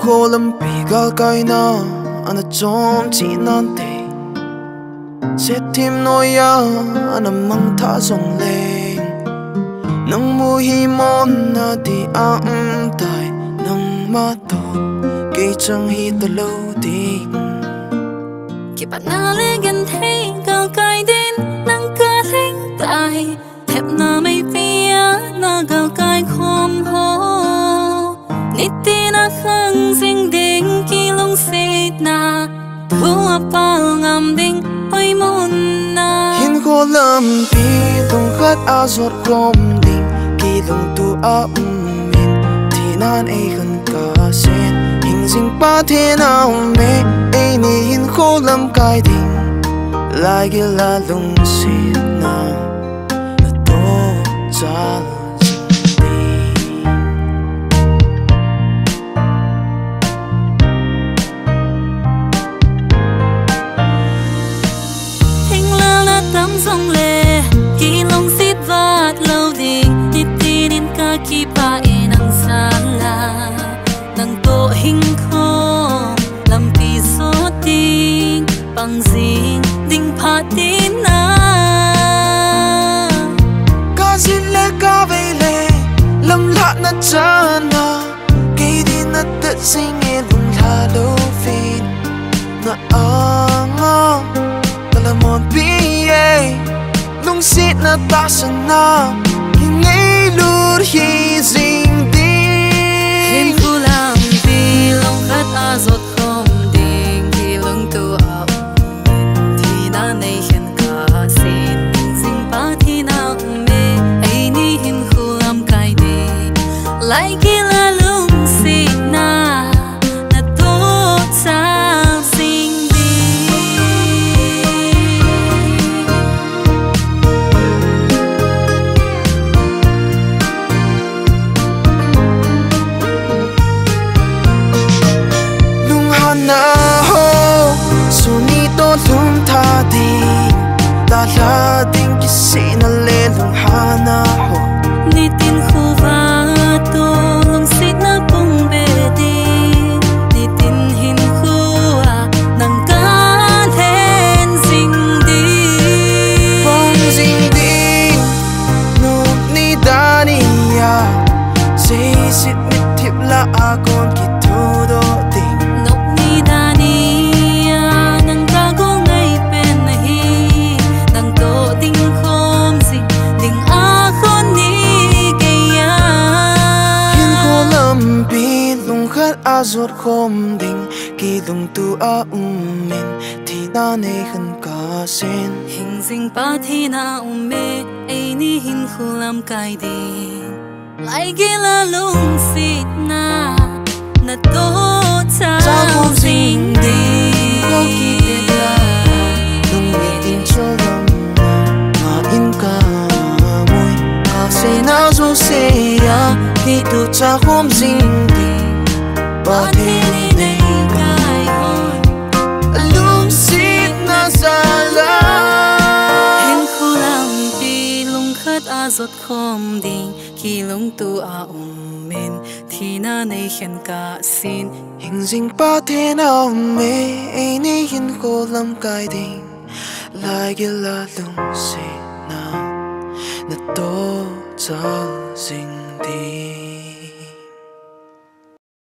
khô lâm bì ga cái na anh trông chỉ non tê sẽ thêm nỗi ya anh mang thả dòng lên nắng mùa hi môn na đi ám tai nắng má to cây trăng hi ta lâu đi kịp bạn na lê gần thấy ga cái đến nắng ca linh tai thẹp na mây phía na ga cái khom ho nít tin na khăng sinh đinh kỳ long xịt na thua bao ngầm đinh ôi môn na hin khô lâm pi tung khát a giọt khom đinh kỳ long tu a min thì nan ai gần cả sen hình dinh ba thế nào mẹ ai ni hin khô lâm cái đinh lại kia là lung xịt na to cha dòng lệ kỳ long xít vạt lâu đình nít tin ca kỳ pa e nang sala nang to hình khô làm pi số ting bằng ding ding pa tin na ca zin lệ ca về lệ lâm lạ na chana kỳ đi na tự sinh nghe lung la lâu phin na anga là một bia lung xịt na ta sana hình ấy lúa hi dinh đi hình khu làm pi long khát a giọt không đình khi lung tu ảo thì na này hiện cả xin dinh ba thì nào mê ấy ni hình khu làm cái đi lại kia là lung xịt na tốt sao xin na ho suni to lum tha di ta la ding ki se na le lung ha na ho ni tin khu va to lung sit na pong be di ni tin hin khu a nang ka then sing di pong sing di no ni da ni ya say sit mit thip la a kon ki thu do di a giọt khom đình kỳ lung tu a min thì na ne khăn cả sen hình dinh ba thì na mê ai ni hin khu làm cái đi lại kia là lung xịt na tốt sao không dinh đi có kỳ tên là lung bị tin cho lòng mà in cả môi à say na zo say ya kỳ tu cha không dinh đi ba thế này cái hồi lung xịt na sala hình khu làm pi lung khát a giọt khom đình khi lung tu a men thì na này hiện cả xin hình dinh ba thế nào mê ai ni hin khô lâm cái đình lại kia là lung xịt na to cho dinh đi